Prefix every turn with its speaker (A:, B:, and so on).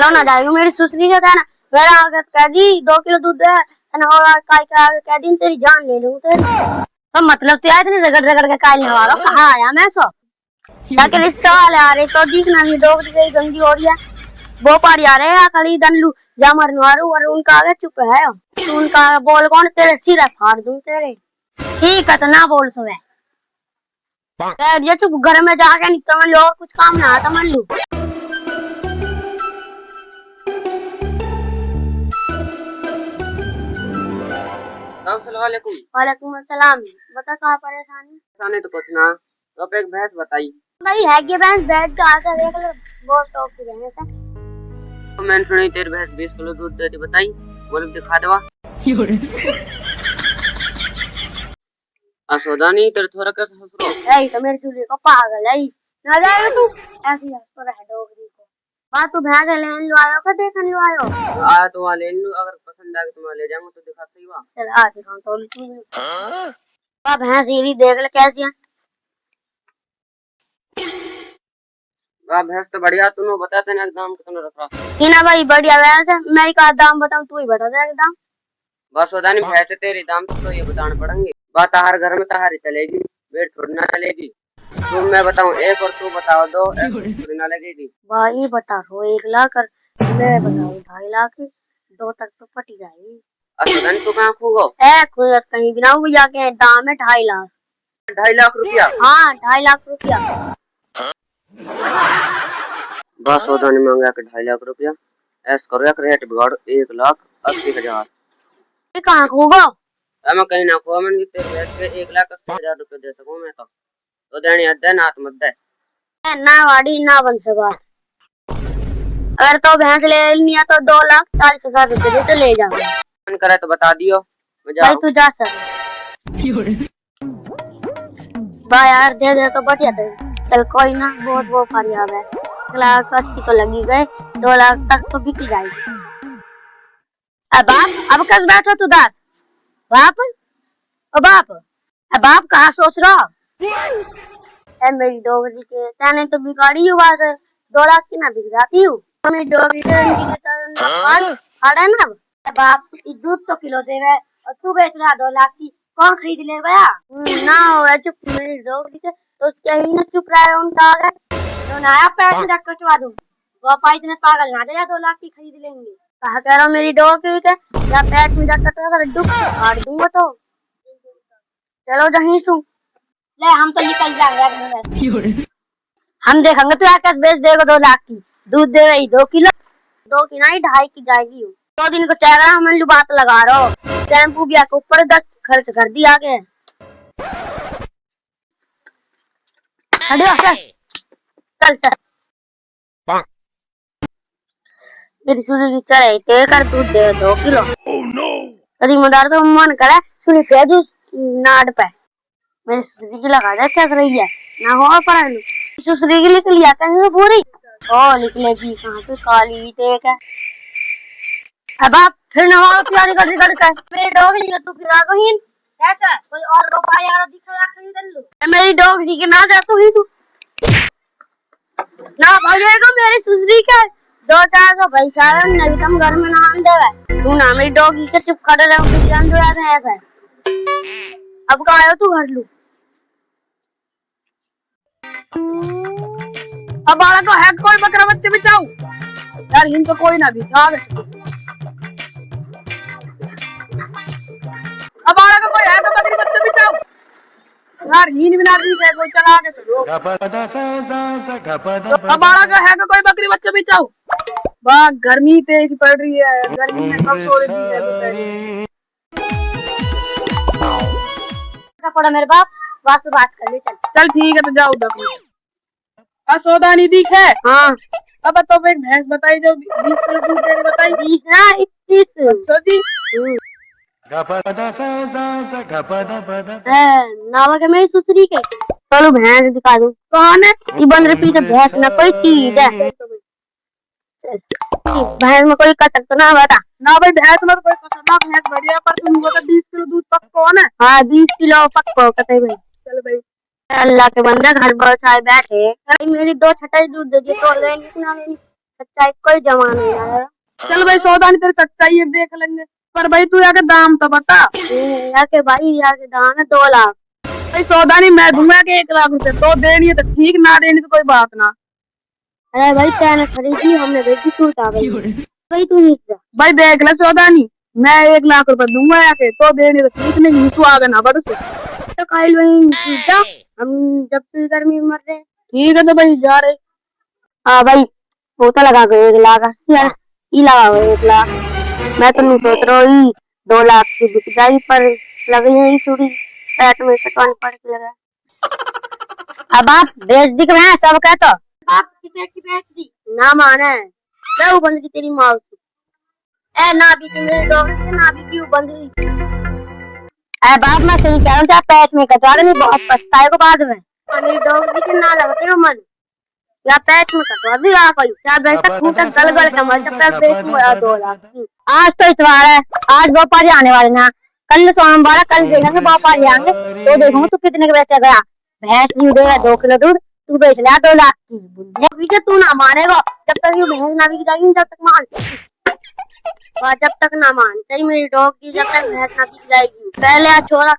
A: चलो ना जाएगी मेरी सुसरी का था ना मेरा आगे कह दी 2 किलो दूध दे और काय का आगे कह दी तेरी जान ले लूं तेरी। तो मतलब तू इतने रगड़ रगड़ के काल नवा लो कहाँ आया मैं सो ताकि रिश्ते वाले आ रहे तो दिखना नहीं डोगरी गई गंदी हो रही है वो पारी आ रहे हैं खाली दनलू जा मरनवारू और उनका आगे चुप है तो उनका बोल कौन तेरे सिरा फाड़ दूं तेरे। ठीक है तो ना बोल सुबह ये चुप घर में जाके नहीं तो लो कुछ काम ना आता मन लू। वालेकुम अस्सलाम। बता कहाँ परेशानी?
B: परेशानी तो कुछ ना तो अब एक भैंस बताई
A: भाई है कि भैंस बैठ के आकर देख लो बहुत टॉप की भैंस है।
B: तो मैंने सुनी तेरी भैंस 20 किलो दूध देती बताई बोले दिखा दवा असोदा नहीं तेरे थोड़ा कैसे हंस रहा
A: है तो मेरे चूल्हे को पागल है ना जाएगा तू ऐसी हंस तो रह डोगरी को बात तू भैंस लेने लो आयो का देखने लो आयो
B: आया तो वहाँ ले लूं अगर पसंद आए तो मैं ले जाऊंगा तो दिखा सही हुआ
A: चल आ दिखाऊं तो तू भैंस ये देख ले कैसी है।
B: भैंस तो बढ़िया तूने बता तेने दाम कितना रख रहा
A: इना भाई बढ़िया भैंस है मैं का दाम बताऊं तू ही बता दे दाम।
B: बस होता नहीं भैंस तेरी दाम तो ये बताने पड़ेंगे बात हर घर में तहारी चलेगी वेट थोड़ी ना चलेगी तो मैं बताऊं एक और तू बताओ 2 थोड़ी ना लगेगी
A: भाई बता रहो 1 लाख और मैं बताऊं 2.5 लाख 2 तक तो पटी जाएगी।
B: असोदा तू कहाँ खूगो
A: खुद कहीं बिना भैया के दाम है 2.5 लाख
B: 2.5 लाख रुपया
A: हाँ 2.5 लाख रुपया
B: बस होता नहीं मांगा के 2.5 लाख रुपया ऐस करो एक रेट बिगाड़ो 1,80,000
A: कहाँ खूगो
B: मैं कहीं ना खो मैंने तेरे भैंस के 1,80,000 रुपए दे सकूं मैं तो देनी अद्दे ना मत दे
A: ना वाड़ी ना बन सका अगर तो भैंस ले लिया तो 2,40,000 रुपए दे तो ले जाओ
B: मन करे तो बता दियो मैं
A: भाई तू जा सक भाई यार दे दे तो बढ़िया दे चल कोई ना बहुत वो फरियाद है 1,80,000 तो लगी गए 2 लाख तक तो बिक जाएगी। अब बाप अब कस बैठो तू दास बाप ओ बाप अब बाप कहाँ सोच रहा है मेरी डोगरी के तेने तो बिगाड़ी हुआ है 2 लाख की ना बिक जाती हूँ मेरी डोगरी के फाड़ा ना बाप दूध तो किलो दे रहे और तू बेच रहा 2 लाख की कौन खरीद ले गया ना हो चुप मेरी डोगरी के तो उसके ही ना चुप रहा है उनका आगे तो नया पैर में रख कटवा दूं वो पाई इतने पागल ना दे 2 लाख की खरीद लेंगे कहा कह रहा हूँ मेरी डोगरी के या पैर में रख कटवा डुब काट दूंगा तो चलो जहीं सु ले हम तो निकल जाएंगे हम देखेंगे तू कैसे बेच देगा 2 लाख की दूध दे रही 2 किलो 2 की नहीं 2.5 की जाएगी 2 दिन को टैगरा हम बात लगा रहा हो शैम्पू भी आके ऊपर 10 खर्च कर दिया आगे चल चल मेरी सूरी की चढ़े ते कर दूध दे 2 किलो कभी मदार तो मन करे सूरी पे जूस नाड़ पे मेरी सुसरी की लगा दे क्या रही है ना हो पढ़ा लू सुसरी की लिख लिया कहीं पूरी ओ लिख लेगी कहाँ से काली टेक है अब आप फिर नवा तैयारी कर मेरी डोगरी का तू फिर आ गई कैसा कोई और लो पाया यार दिखाया खरीद लो मेरी डोगरी के ना जा तू ही तू ना भागेगा मेरी सुसरी का 2-4 तो भाई सारा नवी तुम घर में नाम देवे तू ना मेरी डोगरी के चुप खड़े रहो मुझे जान दो यार ऐसा अब का आयो तू घर लू
C: अब बाला को है कोई बकरा बच्चे बिचाऊ यार इनको कोई ना भी अब बाला को कोई है तो बकरी बच्चे बिचाऊ यार हीन बिना दी है कोई चला के चलो अब बाला को है कोई बकरी बच्चे बिचाऊ वाह गर्मी ते की पड़ रही है गर्मी में सब सो रही है दोपहर
A: पड़ा मेरे बाप वास बात कर ले
C: चल ठीक है तो जाओ उधर असोदा नहीं दिख है
A: हाँ
C: अब तो एक भैंस बताई जो 20 किलो दूध देने बताई
A: 20 ना 21
C: छोटी
A: नावा के मेरी सुसरी के चलो भैंस दिखा दूं कौन है ये बंद पीछे भैंस ना कोई चीज है भैंस में कोई कसर तो ना बता
C: ना भाई भैंस में कोई कसर ना भैंस बढ़िया पर तुम वो तो 20 किलो दूध पक कौन है
A: हाँ 20 किलो पक्को कतई भाई
C: चल भाई
A: अल्लाह के बंदे घर पर चाय बैठे मेरी 2 छटाई दूध दे दिए तो लेनी ना लेनी सच्चाई कोई जमा नहीं है।
C: चल भाई सौदानी तेरी सच्चाई है देख लेंगे, पर भाई तू आके दाम तो बता।
A: याके भाई याके दाम है 2 लाख।
C: भाई सौदानी मैं दूंगा कि 1 लाख रुपए, तो देनी है तो ठीक, ना देनी तो कोई बात ना।
A: अरे भाई तेने खरीदी हमने बेची तू था भाई तू नहीं था।
C: भाई देख ले सौदानी, मैं 1 लाख रुपए दूंगा आके, तो देनी तो ठीक, नहीं तू आगे ना बढ़ से।
A: तो कल वही जीता हम जब तू गर्मी में मर रहे।
C: ठीक है तो भाई जा रहे।
A: हाँ भाई वो तो लगा गए 1,80,000 ई लगा गए 1 लाख। मैं तो नहीं सोच रहा हूँ 2 लाख की बिक जाएगी, पर लग गई चूड़ी पेट में कटवानी पड़ के लगा। अब आप बेच दी कि मैं सब कहता आप कितने की बेच दी ना माने मैं बंद की तेरी माँ से। ए ना भी तू मेरे डॉक्टर के ना भी क्यों बंद हुई। ए बाप मैं सही कह रहा हूँ, पैच में कटवा रहे बहुत पछताए को बाद में। मेरी डॉक्टर के ना लगते रो मन या पैच में कटवा दी आ कोई क्या बैठा फूटा गल गल का मर जब तक देख 2 लाख की। आज तो इतवार है, आज व्यापारी आने वाले ना, कल सोमवार है, कल देखेंगे व्यापारी आएंगे तो देखूंगा तू कितने के बेचा गया। भैंस दूध है 2 किलो दूध तू बेच लिया 2 लाख की। तू ना मानेगा जब तक ये भैंस ना बिक जाएगी जब तक मान जब तक ना मान सही मेरी डॉग की जब तक भैंस ना बिक जाएगी। पहले छोरा